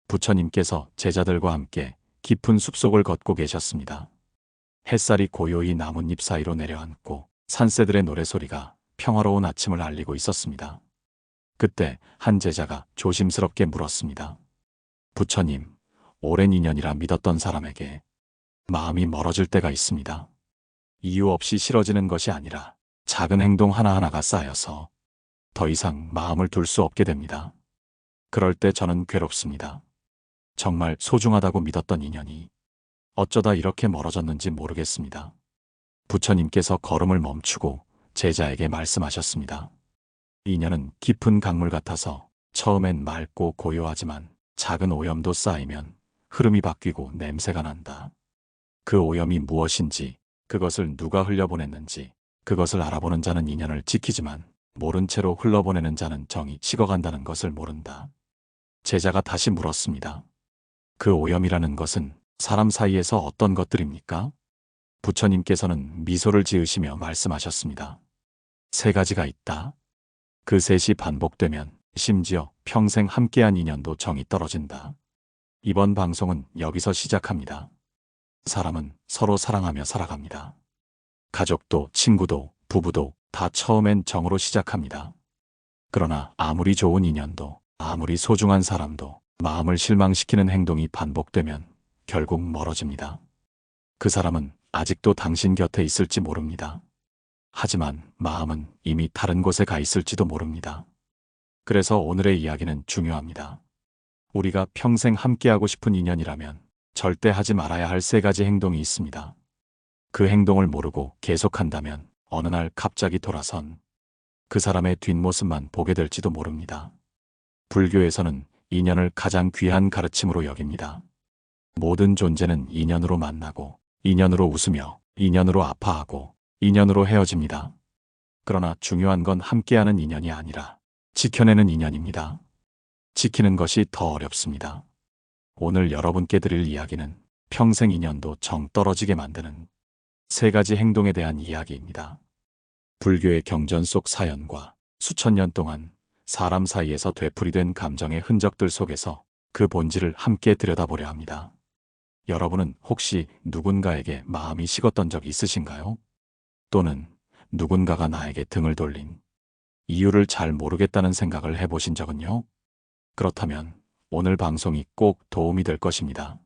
부처님께서 제자들과 함께 깊은 숲속을 걷고 계셨습니다. 햇살이 고요히 나뭇잎 사이로 내려앉고 산새들의 노래소리가 평화로운 아침을 알리고 있었습니다. 그때 한 제자가 조심스럽게 물었습니다. 부처님, 오랜 인연이라 믿었던 사람에게 마음이 멀어질 때가 있습니다. 이유 없이 싫어지는 것이 아니라 작은 행동 하나하나가 쌓여서 더 이상 마음을 둘 수 없게 됩니다. 그럴 때 저는 괴롭습니다. 정말 소중하다고 믿었던 인연이 어쩌다 이렇게 멀어졌는지 모르겠습니다. 부처님께서 걸음을 멈추고 제자에게 말씀하셨습니다. 인연은 깊은 강물 같아서 처음엔 맑고 고요하지만 작은 오염도 쌓이면 흐름이 바뀌고 냄새가 난다. 그 오염이 무엇인지, 그것을 누가 흘려보냈는지, 그것을 알아보는 자는 인연을 지키지만 모른 채로 흘러보내는 자는 정이 식어간다는 것을 모른다. 제자가 다시 물었습니다. 그 오염이라는 것은 사람 사이에서 어떤 것들입니까? 부처님께서는 미소를 지으시며 말씀하셨습니다. 세 가지가 있다. 그 셋이 반복되면 심지어 평생 함께한 인연도 정이 떨어진다. 이번 방송은 여기서 시작합니다. 사람은 서로 사랑하며 살아갑니다. 가족도 친구도 부부도 다 처음엔 정으로 시작합니다. 그러나 아무리 좋은 인연도 아무리 소중한 사람도 마음을 실망시키는 행동이 반복되면 결국 멀어집니다. 그 사람은 아직도 당신 곁에 있을지 모릅니다. 하지만 마음은 이미 다른 곳에 가 있을지도 모릅니다. 그래서 오늘의 이야기는 중요합니다. 우리가 평생 함께하고 싶은 인연이라면 절대 하지 말아야 할 세 가지 행동이 있습니다. 그 행동을 모르고 계속한다면 어느 날 갑자기 돌아선 그 사람의 뒷모습만 보게 될지도 모릅니다. 불교에서는 인연을 가장 귀한 가르침으로 여깁니다. 모든 존재는 인연으로 만나고 인연으로 웃으며 인연으로 아파하고 인연으로 헤어집니다. 그러나 중요한 건 함께하는 인연이 아니라 지켜내는 인연입니다. 지키는 것이 더 어렵습니다. 오늘 여러분께 드릴 이야기는 평생 인연도 정 떨어지게 만드는 세 가지 행동에 대한 이야기입니다. 불교의 경전 속 사연과 수천 년 동안 사람 사이에서 되풀이된 감정의 흔적들 속에서 그 본질을 함께 들여다보려 합니다. 여러분은 혹시 누군가에게 마음이 식었던 적 있으신가요? 또는 누군가가 나에게 등을 돌린 이유를 잘 모르겠다는 생각을 해보신 적은요? 그렇다면 오늘 방송이 꼭 도움이 될 것입니다.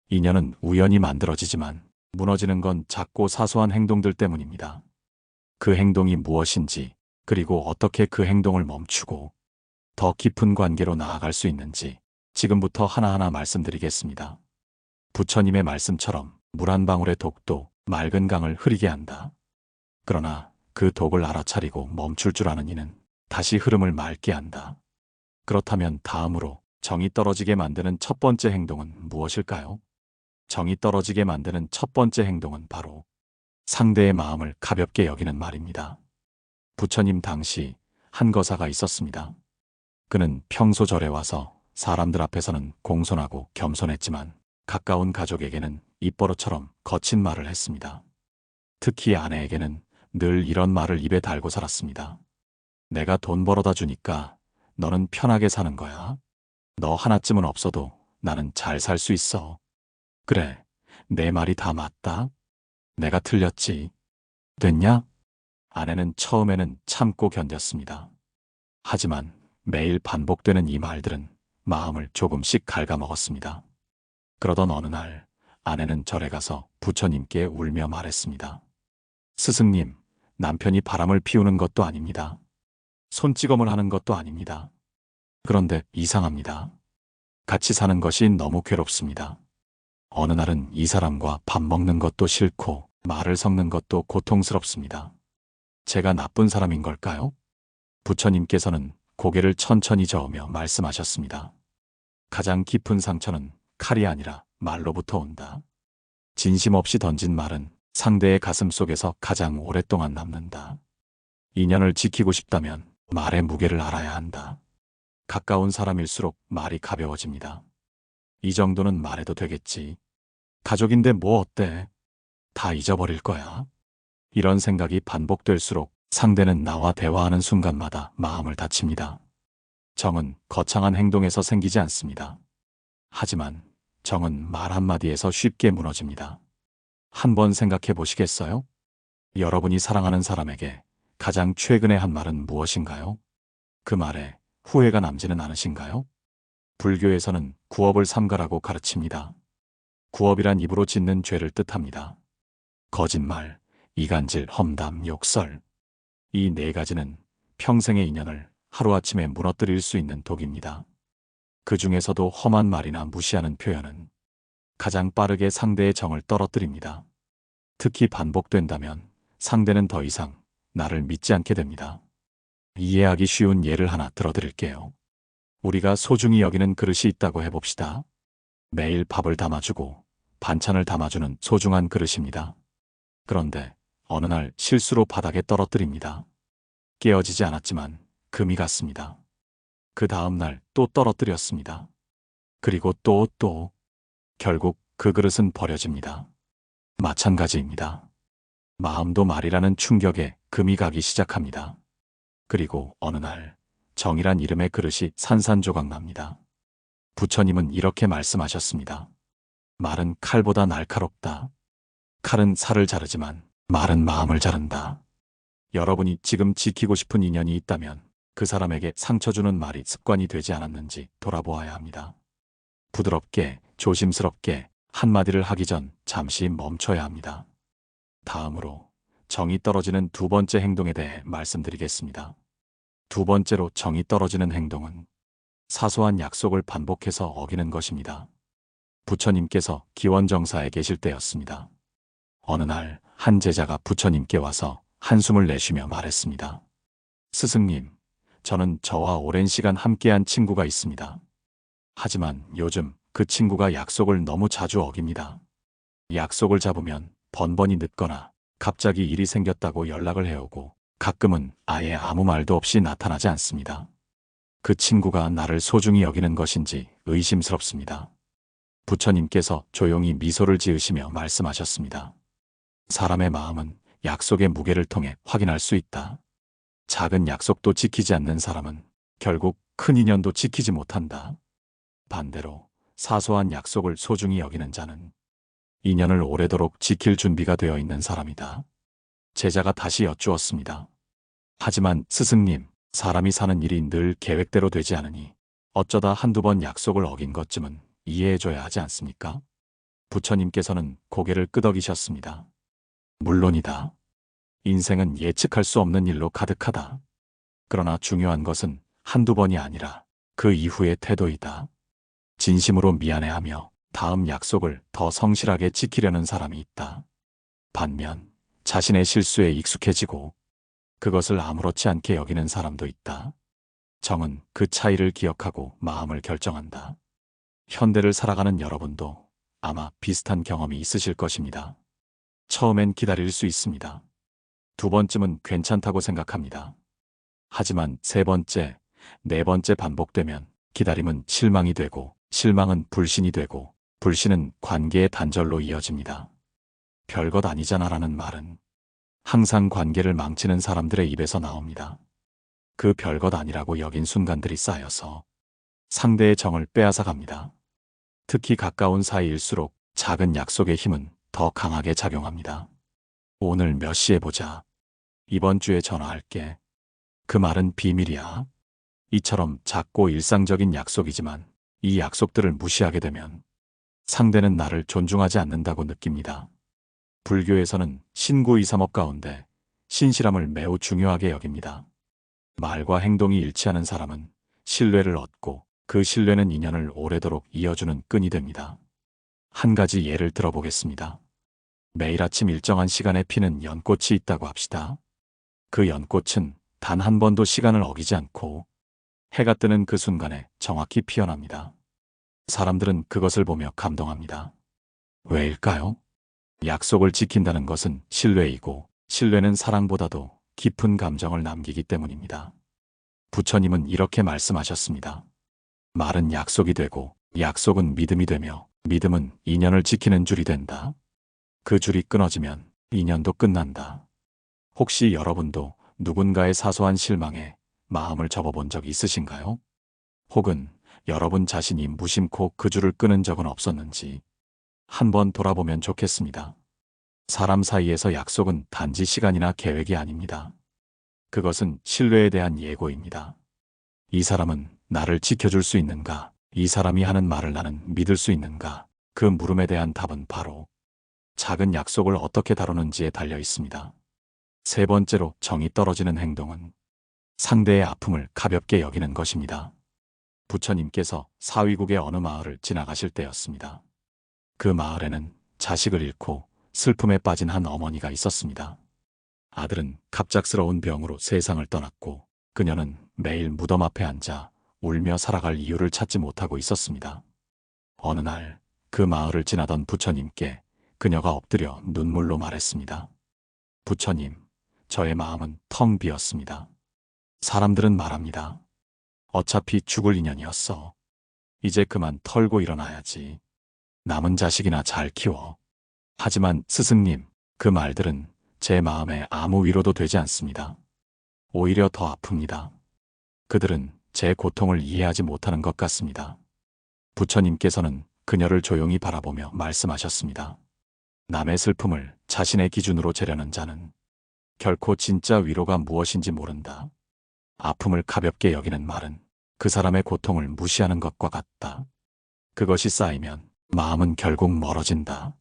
인연은 우연히 만들어지지만 무너지는 건 작고 사소한 행동들 때문입니다. 그 행동이 무엇인지, 그리고 어떻게 그 행동을 멈추고 더 깊은 관계로 나아갈 수 있는지 지금부터 하나하나 말씀드리겠습니다. 부처님의 말씀처럼 물 한 방울의 독도 맑은 강을 흐리게 한다. 그러나 그 독을 알아차리고 멈출 줄 아는 이는 다시 흐름을 맑게 한다. 그렇다면 다음으로 정이 떨어지게 만드는 첫 번째 행동은 무엇일까요? 정이 떨어지게 만드는 첫 번째 행동은 바로 상대의 마음을 가볍게 여기는 말입니다. 부처님 당시 한 거사가 있었습니다. 그는 평소 절에 와서 사람들 앞에서는 공손하고 겸손했지만 가까운 가족에게는 입버릇처럼 거친 말을 했습니다. 특히 아내에게는 늘 이런 말을 입에 달고 살았습니다. 내가 돈 벌어다 주니까 너는 편하게 사는 거야. 너 하나쯤은 없어도 나는 잘 살 수 있어. 그래, 내 말이 다 맞다. 내가 틀렸지. 됐냐? 아내는 처음에는 참고 견뎠습니다. 하지만 매일 반복되는 이 말들은 마음을 조금씩 갉아먹었습니다. 그러던 어느 날 아내는 절에 가서 부처님께 울며 말했습니다. 스승님, 남편이 바람을 피우는 것도 아닙니다. 손찌검을 하는 것도 아닙니다. 그런데 이상합니다. 같이 사는 것이 너무 괴롭습니다. 어느 날은 이 사람과 밥 먹는 것도 싫고 말을 섞는 것도 고통스럽습니다. 제가 나쁜 사람인 걸까요? 부처님께서는 고개를 천천히 저으며 말씀하셨습니다. 가장 깊은 상처는 칼이 아니라 말로부터 온다. 진심 없이 던진 말은 상대의 가슴 속에서 가장 오랫동안 남는다. 인연을 지키고 싶다면 말의 무게를 알아야 한다. 가까운 사람일수록 말이 가벼워집니다. 이 정도는 말해도 되겠지. 가족인데 뭐 어때? 다 잊어버릴 거야. 이런 생각이 반복될수록 상대는 나와 대화하는 순간마다 마음을 다칩니다. 정은 거창한 행동에서 생기지 않습니다. 하지만 정은 말 한마디에서 쉽게 무너집니다. 한번 생각해 보시겠어요? 여러분이 사랑하는 사람에게 가장 최근에 한 말은 무엇인가요? 그 말에 후회가 남지는 않으신가요? 불교에서는 구업을 삼가라고 가르칩니다. 구업이란 입으로 짓는 죄를 뜻합니다. 거짓말, 이간질, 험담, 욕설. 이 네 가지는 평생의 인연을 하루아침에 무너뜨릴 수 있는 독입니다. 그 중에서도 험한 말이나 무시하는 표현은 가장 빠르게 상대의 정을 떨어뜨립니다. 특히 반복된다면 상대는 더 이상 나를 믿지 않게 됩니다. 이해하기 쉬운 예를 하나 들어드릴게요. 우리가 소중히 여기는 그릇이 있다고 해봅시다. 매일 밥을 담아주고 반찬을 담아주는 소중한 그릇입니다. 그런데 어느 날 실수로 바닥에 떨어뜨립니다. 깨어지지 않았지만 금이 갔습니다. 그 다음 날 또 떨어뜨렸습니다. 그리고 또. 결국 그 그릇은 버려집니다. 마찬가지입니다. 마음도 말이라는 충격에 금이 가기 시작합니다. 그리고 어느 날 정이란 이름의 그릇이 산산조각 납니다. 부처님은 이렇게 말씀하셨습니다. 말은 칼보다 날카롭다. 칼은 살을 자르지만 말은 마음을 자른다. 여러분이 지금 지키고 싶은 인연이 있다면 그 사람에게 상처 주는 말이 습관이 되지 않았는지 돌아보아야 합니다. 부드럽게, 조심스럽게 한마디를 하기 전 잠시 멈춰야 합니다. 다음으로 정이 떨어지는 두 번째 행동에 대해 말씀드리겠습니다. 두 번째로 정이 떨어지는 행동은 사소한 약속을 반복해서 어기는 것입니다. 부처님께서 기원정사에 계실 때였습니다. 어느 날 한 제자가 부처님께 와서 한숨을 내쉬며 말했습니다. 스승님, 저는 저와 오랜 시간 함께한 친구가 있습니다. 하지만 요즘 그 친구가 약속을 너무 자주 어깁니다. 약속을 잡으면 번번이 늦거나 갑자기 일이 생겼다고 연락을 해오고 가끔은 아예 아무 말도 없이 나타나지 않습니다. 그 친구가 나를 소중히 여기는 것인지 의심스럽습니다. 부처님께서 조용히 미소를 지으시며 말씀하셨습니다. 사람의 마음은 약속의 무게를 통해 확인할 수 있다. 작은 약속도 지키지 않는 사람은 결국 큰 인연도 지키지 못한다. 반대로 사소한 약속을 소중히 여기는 자는 인연을 오래도록 지킬 준비가 되어 있는 사람이다. 제자가 다시 여쭈었습니다. 하지만 스승님, 사람이 사는 일이 늘 계획대로 되지 않으니 어쩌다 한두 번 약속을 어긴 것쯤은 이해해줘야 하지 않습니까? 부처님께서는 고개를 끄덕이셨습니다. 물론이다. 인생은 예측할 수 없는 일로 가득하다. 그러나 중요한 것은 한두 번이 아니라 그 이후의 태도이다. 진심으로 미안해하며 다음 약속을 더 성실하게 지키려는 사람이 있다. 반면 자신의 실수에 익숙해지고 그것을 아무렇지 않게 여기는 사람도 있다. 정은 그 차이를 기억하고 마음을 결정한다. 현대를 살아가는 여러분도 아마 비슷한 경험이 있으실 것입니다. 처음엔 기다릴 수 있습니다. 두 번쯤은 괜찮다고 생각합니다. 하지만 세 번째, 네 번째 반복되면 기다림은 실망이 되고 실망은 불신이 되고 불신은 관계의 단절로 이어집니다. 별것 아니잖아라는 말은 항상 관계를 망치는 사람들의 입에서 나옵니다. 그 별것 아니라고 여긴 순간들이 쌓여서 상대의 정을 빼앗아 갑니다. 특히 가까운 사이일수록 작은 약속의 힘은 더 강하게 작용합니다. 오늘 몇 시에 보자. 이번 주에 전화할게. 그 말은 비밀이야. 이처럼 작고 일상적인 약속이지만 이 약속들을 무시하게 되면 상대는 나를 존중하지 않는다고 느낍니다. 불교에서는 신구 이삼업 가운데 신실함을 매우 중요하게 여깁니다. 말과 행동이 일치하는 사람은 신뢰를 얻고 그 신뢰는 인연을 오래도록 이어주는 끈이 됩니다. 한 가지 예를 들어보겠습니다. 매일 아침 일정한 시간에 피는 연꽃이 있다고 합시다. 그 연꽃은 단 한 번도 시간을 어기지 않고 해가 뜨는 그 순간에 정확히 피어납니다. 사람들은 그것을 보며 감동합니다. 왜일까요? 약속을 지킨다는 것은 신뢰이고 신뢰는 사랑보다도 깊은 감정을 남기기 때문입니다. 부처님은 이렇게 말씀하셨습니다. 말은 약속이 되고 약속은 믿음이 되며 믿음은 인연을 지키는 줄이 된다. 그 줄이 끊어지면 인연도 끝난다. 혹시 여러분도 누군가의 사소한 실망에 마음을 접어본 적 있으신가요? 혹은 여러분 자신이 무심코 그 줄을 끄는 적은 없었는지 한번 돌아보면 좋겠습니다. 사람 사이에서 약속은 단지 시간이나 계획이 아닙니다. 그것은 신뢰에 대한 예고입니다. 이 사람은 나를 지켜줄 수 있는가? 이 사람이 하는 말을 나는 믿을 수 있는가? 그 물음에 대한 답은 바로 작은 약속을 어떻게 다루는지에 달려 있습니다. 세 번째로 정이 떨어지는 행동은 상대의 아픔을 가볍게 여기는 것입니다. 부처님께서 사위국의 어느 마을을 지나가실 때였습니다. 그 마을에는 자식을 잃고 슬픔에 빠진 한 어머니가 있었습니다. 아들은 갑작스러운 병으로 세상을 떠났고 그녀는 매일 무덤 앞에 앉아 울며 살아갈 이유를 찾지 못하고 있었습니다. 어느 날 그 마을을 지나던 부처님께 그녀가 엎드려 눈물로 말했습니다. 부처님, 저의 마음은 텅 비었습니다. 사람들은 말합니다. 어차피 죽을 인연이었어. 이제 그만 털고 일어나야지. 남은 자식이나 잘 키워. 하지만 스승님, 그 말들은 제 마음에 아무 위로도 되지 않습니다. 오히려 더 아픕니다. 그들은 제 고통을 이해하지 못하는 것 같습니다. 부처님께서는 그녀를 조용히 바라보며 말씀하셨습니다. 남의 슬픔을 자신의 기준으로 재려는 자는 결코 진짜 위로가 무엇인지 모른다. 아픔을 가볍게 여기는 말은 그 사람의 고통을 무시하는 것과 같다. 그것이 쌓이면 마음은 결국 멀어진다.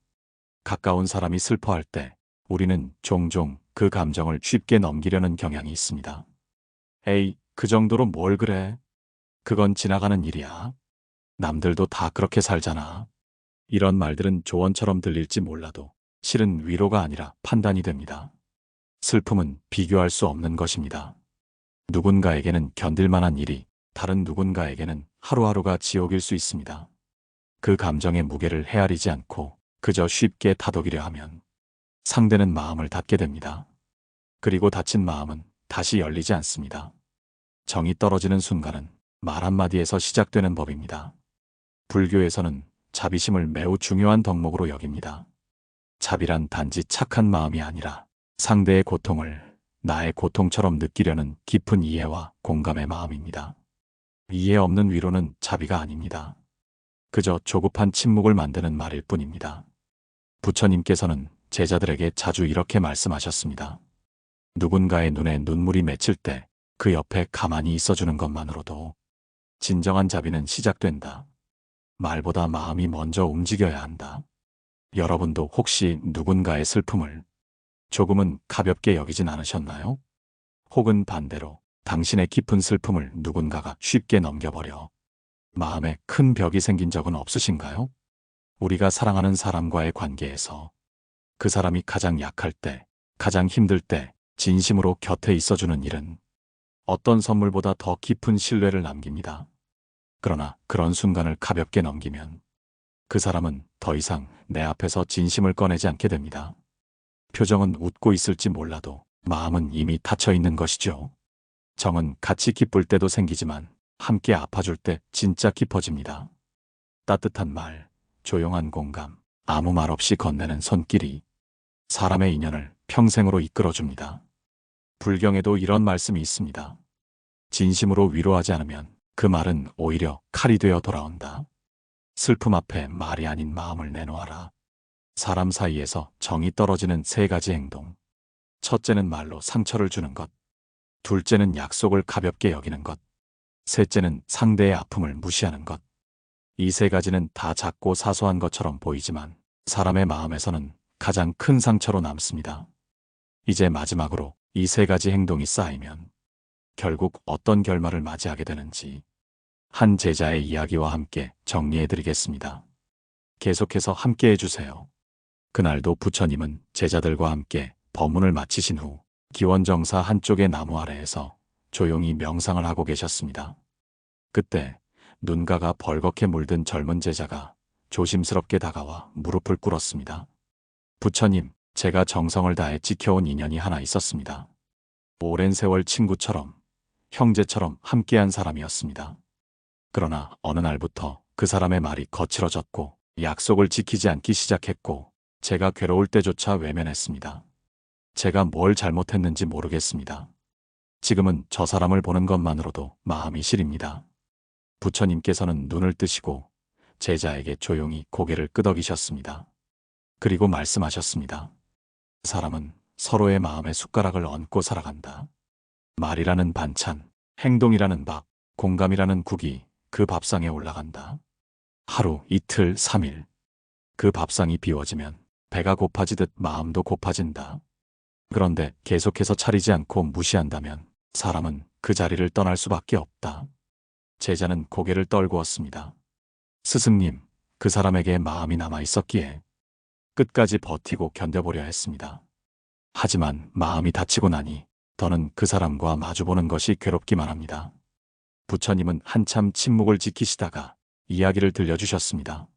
가까운 사람이 슬퍼할 때 우리는 종종 그 감정을 쉽게 넘기려는 경향이 있습니다. 에이, 그 정도로 뭘 그래? 그건 지나가는 일이야. 남들도 다 그렇게 살잖아. 이런 말들은 조언처럼 들릴지 몰라도 실은 위로가 아니라 판단이 됩니다. 슬픔은 비교할 수 없는 것입니다. 누군가에게는 견딜만한 일이 다른 누군가에게는 하루하루가 지옥일 수 있습니다. 그 감정의 무게를 헤아리지 않고 그저 쉽게 다독이려 하면 상대는 마음을 닫게 됩니다. 그리고 닫힌 마음은 다시 열리지 않습니다. 정이 떨어지는 순간은 말 한마디에서 시작되는 법입니다. 불교에서는 자비심을 매우 중요한 덕목으로 여깁니다. 자비란 단지 착한 마음이 아니라 상대의 고통을 나의 고통처럼 느끼려는 깊은 이해와 공감의 마음입니다. 이해 없는 위로는 자비가 아닙니다. 그저 조급한 침묵을 만드는 말일 뿐입니다. 부처님께서는 제자들에게 자주 이렇게 말씀하셨습니다. 누군가의 눈에 눈물이 맺힐 때 그 옆에 가만히 있어주는 것만으로도 진정한 자비는 시작된다. 말보다 마음이 먼저 움직여야 한다. 여러분도 혹시 누군가의 슬픔을 조금은 가볍게 여기진 않으셨나요? 혹은 반대로 당신의 깊은 슬픔을 누군가가 쉽게 넘겨버려 마음에 큰 벽이 생긴 적은 없으신가요? 우리가 사랑하는 사람과의 관계에서 그 사람이 가장 약할 때, 가장 힘들 때 진심으로 곁에 있어주는 일은 어떤 선물보다 더 깊은 신뢰를 남깁니다. 그러나 그런 순간을 가볍게 넘기면 그 사람은 더 이상 내 앞에서 진심을 꺼내지 않게 됩니다. 표정은 웃고 있을지 몰라도 마음은 이미 닫혀 있는 것이죠. 정은 같이 기쁠 때도 생기지만 함께 아파줄 때 진짜 깊어집니다. 따뜻한 말, 조용한 공감, 아무 말 없이 건네는 손길이 사람의 인연을 평생으로 이끌어줍니다. 불경에도 이런 말씀이 있습니다. 진심으로 위로하지 않으면 그 말은 오히려 칼이 되어 돌아온다. 슬픔 앞에 말이 아닌 마음을 내놓아라. 사람 사이에서 정이 떨어지는 세 가지 행동. 첫째는 말로 상처를 주는 것. 둘째는 약속을 가볍게 여기는 것. 셋째는 상대의 아픔을 무시하는 것. 이 세 가지는 다 작고 사소한 것처럼 보이지만 사람의 마음에서는 가장 큰 상처로 남습니다. 이제 마지막으로 이 세 가지 행동이 쌓이면 결국 어떤 결말을 맞이하게 되는지 한 제자의 이야기와 함께 정리해드리겠습니다. 계속해서 함께 해주세요. 그날도 부처님은 제자들과 함께 법문을 마치신 후 기원정사 한쪽의 나무 아래에서 조용히 명상을 하고 계셨습니다. 그때 눈가가 벌겋게 물든 젊은 제자가 조심스럽게 다가와 무릎을 꿇었습니다. 부처님, 제가 정성을 다해 지켜온 인연이 하나 있었습니다. 오랜 세월 친구처럼, 형제처럼 함께한 사람이었습니다. 그러나 어느 날부터 그 사람의 말이 거칠어졌고 약속을 지키지 않기 시작했고 제가 괴로울 때조차 외면했습니다. 제가 뭘 잘못했는지 모르겠습니다. 지금은 저 사람을 보는 것만으로도 마음이 시립니다. 부처님께서는 눈을 뜨시고 제자에게 조용히 고개를 끄덕이셨습니다. 그리고 말씀하셨습니다. 사람은 서로의 마음에 숟가락을 얹고 살아간다. 말이라는 반찬, 행동이라는 밥, 공감이라는 국이 그 밥상에 올라간다. 하루, 이틀, 3일. 그 밥상이 비워지면 배가 고파지듯 마음도 고파진다. 그런데 계속해서 차리지 않고 무시한다면 사람은 그 자리를 떠날 수밖에 없다. 제자는 고개를 떨구었습니다. 스승님, 그 사람에게 마음이 남아 있었기에 끝까지 버티고 견뎌보려 했습니다. 하지만 마음이 다치고 나니 더는 그 사람과 마주보는 것이 괴롭기만 합니다. 부처님은 한참 침묵을 지키시다가 이야기를 들려주셨습니다.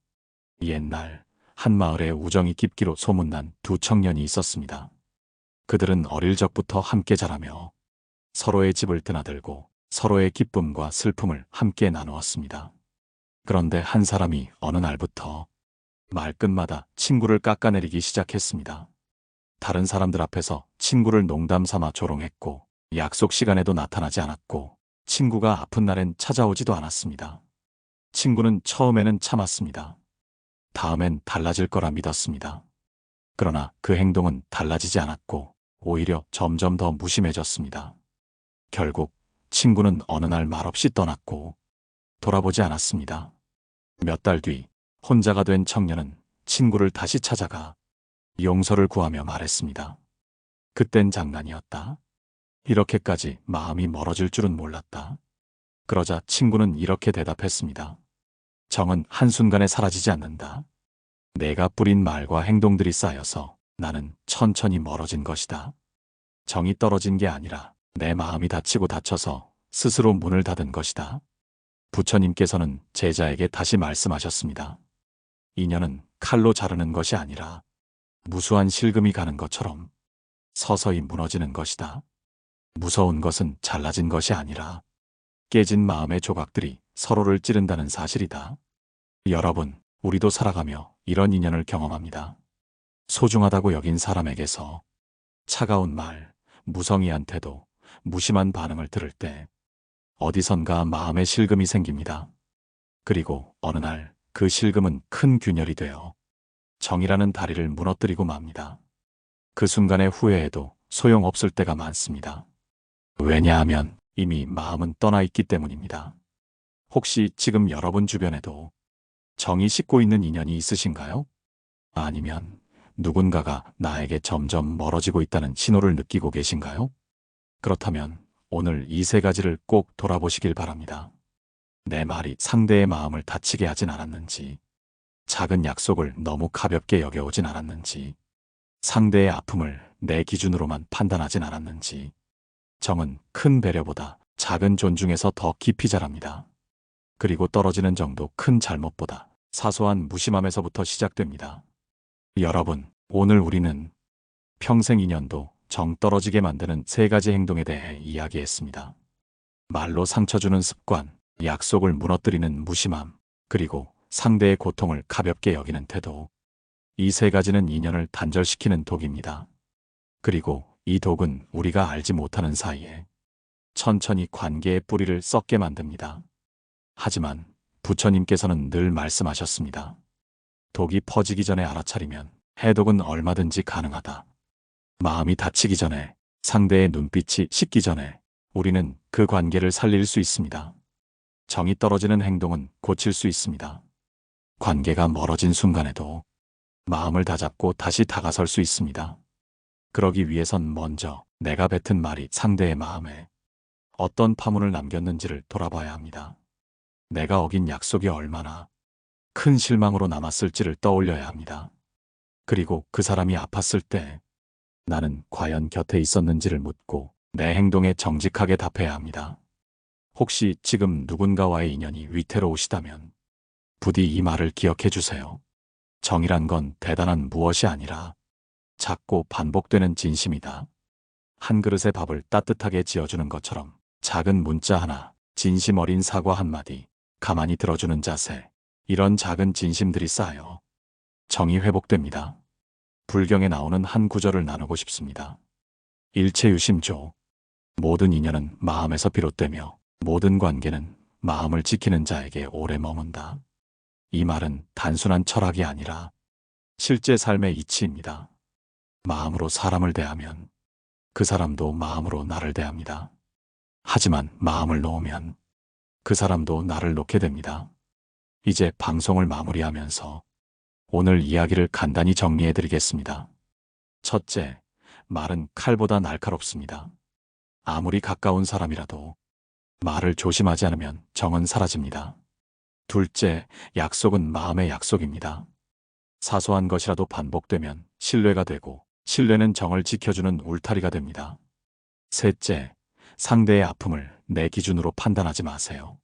옛날 한 마을에 우정이 깊기로 소문난 두 청년이 있었습니다. 그들은 어릴 적부터 함께 자라며 서로의 집을 드나들고 서로의 기쁨과 슬픔을 함께 나누었습니다. 그런데 한 사람이 어느 날부터 말끝마다 친구를 깎아내리기 시작했습니다. 다른 사람들 앞에서 친구를 농담 삼아 조롱했고 약속 시간에도 나타나지 않았고 친구가 아픈 날엔 찾아오지도 않았습니다. 친구는 처음에는 참았습니다. 다음엔 달라질 거라 믿었습니다. 그러나 그 행동은 달라지지 않았고 오히려 점점 더 무심해졌습니다. 결국 친구는 어느 날 말없이 떠났고 돌아보지 않았습니다. 몇 달 뒤 혼자가 된 청년은 친구를 다시 찾아가 용서를 구하며 말했습니다. 그땐 장난이었다. 이렇게까지 마음이 멀어질 줄은 몰랐다. 그러자 친구는 이렇게 대답했습니다. 정은 한순간에 사라지지 않는다. 내가 뿌린 말과 행동들이 쌓여서 나는 천천히 멀어진 것이다. 정이 떨어진 게 아니라 내 마음이 다치고 다쳐서 스스로 문을 닫은 것이다. 부처님께서는 제자에게 다시 말씀하셨습니다. 인연은 칼로 자르는 것이 아니라 무수한 실금이 가는 것처럼 서서히 무너지는 것이다. 무서운 것은 잘라진 것이 아니라 깨진 마음의 조각들이 서로를 찌른다는 사실이다. 여러분, 우리도 살아가며 이런 인연을 경험합니다. 소중하다고 여긴 사람에게서 차가운 말, 무성의한 태도, 무심한 반응을 들을 때 어디선가 마음의 실금이 생깁니다. 그리고 어느 날 그 실금은 큰 균열이 되어 정이라는 다리를 무너뜨리고 맙니다. 그 순간에 후회해도 소용없을 때가 많습니다. 왜냐하면 이미 마음은 떠나 있기 때문입니다. 혹시 지금 여러분 주변에도 정이 싣고 있는 인연이 있으신가요? 아니면 누군가가 나에게 점점 멀어지고 있다는 신호를 느끼고 계신가요? 그렇다면 오늘 이 세 가지를 꼭 돌아보시길 바랍니다. 내 말이 상대의 마음을 다치게 하진 않았는지, 작은 약속을 너무 가볍게 여겨오진 않았는지, 상대의 아픔을 내 기준으로만 판단하진 않았는지. 정은 큰 배려보다 작은 존중에서 더 깊이 자랍니다. 그리고 떨어지는 정도 큰 잘못보다 사소한 무심함에서부터 시작됩니다. 여러분, 오늘 우리는 평생 인연도 정 떨어지게 만드는 세 가지 행동에 대해 이야기했습니다. 말로 상처 주는 습관, 약속을 무너뜨리는 무심함, 그리고 상대의 고통을 가볍게 여기는 태도. 이 세 가지는 인연을 단절시키는 독입니다. 그리고 이 독은 우리가 알지 못하는 사이에 천천히 관계의 뿌리를 썩게 만듭니다. 하지만 부처님께서는 늘 말씀하셨습니다. 독이 퍼지기 전에 알아차리면 해독은 얼마든지 가능하다. 마음이 다치기 전에, 상대의 눈빛이 식기 전에 우리는 그 관계를 살릴 수 있습니다. 정이 떨어지는 행동은 고칠 수 있습니다. 관계가 멀어진 순간에도 마음을 다잡고 다시 다가설 수 있습니다. 그러기 위해선 먼저 내가 뱉은 말이 상대의 마음에 어떤 파문을 남겼는지를 돌아봐야 합니다. 내가 어긴 약속이 얼마나 큰 실망으로 남았을지를 떠올려야 합니다. 그리고 그 사람이 아팠을 때 나는 과연 곁에 있었는지를 묻고 내 행동에 정직하게 답해야 합니다. 혹시 지금 누군가와의 인연이 위태로우시다면 부디 이 말을 기억해 주세요. 정이란 건 대단한 무엇이 아니라 작고 반복되는 진심이다. 한 그릇의 밥을 따뜻하게 지어주는 것처럼 작은 문자 하나, 진심 어린 사과 한마디, 가만히 들어주는 자세, 이런 작은 진심들이 쌓여 정이 회복됩니다. 불경에 나오는 한 구절을 나누고 싶습니다. 일체유심조. 모든 인연은 마음에서 비롯되며 모든 관계는 마음을 지키는 자에게 오래 머문다. 이 말은 단순한 철학이 아니라 실제 삶의 이치입니다. 마음으로 사람을 대하면 그 사람도 마음으로 나를 대합니다. 하지만 마음을 놓으면 그 사람도 나를 놓게 됩니다. 이제 방송을 마무리하면서 오늘 이야기를 간단히 정리해 드리겠습니다. 첫째, 말은 칼보다 날카롭습니다. 아무리 가까운 사람이라도 말을 조심하지 않으면 정은 사라집니다. 둘째, 약속은 마음의 약속입니다. 사소한 것이라도 반복되면 신뢰가 되고 신뢰는 정을 지켜주는 울타리가 됩니다. 셋째, 상대의 아픔을 내 기준으로 판단하지 마세요.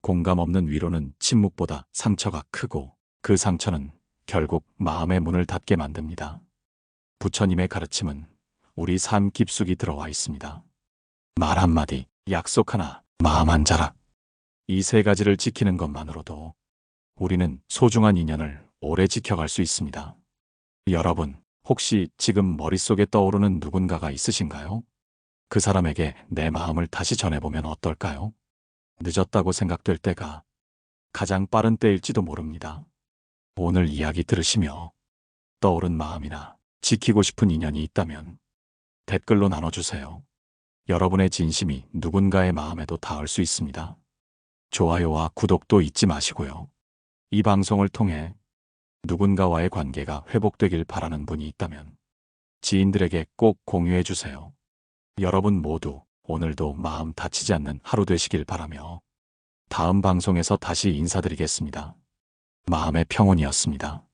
공감 없는 위로는 침묵보다 상처가 크고 그 상처는 결국 마음의 문을 닫게 만듭니다. 부처님의 가르침은 우리 삶 깊숙이 들어와 있습니다. 말 한마디, 약속 하나, 마음 한 자락. 이 세 가지를 지키는 것만으로도 우리는 소중한 인연을 오래 지켜갈 수 있습니다. 여러분, 혹시 지금 머릿속에 떠오르는 누군가가 있으신가요? 그 사람에게 내 마음을 다시 전해보면 어떨까요? 늦었다고 생각될 때가 가장 빠른 때일지도 모릅니다. 오늘 이야기 들으시며 떠오른 마음이나 지키고 싶은 인연이 있다면 댓글로 나눠주세요. 여러분의 진심이 누군가의 마음에도 닿을 수 있습니다. 좋아요와 구독도 잊지 마시고요. 이 방송을 통해 누군가와의 관계가 회복되길 바라는 분이 있다면 지인들에게 꼭 공유해 주세요. 여러분 모두 오늘도 마음 다치지 않는 하루 되시길 바라며 다음 방송에서 다시 인사드리겠습니다. 마음의 평온이었습니다.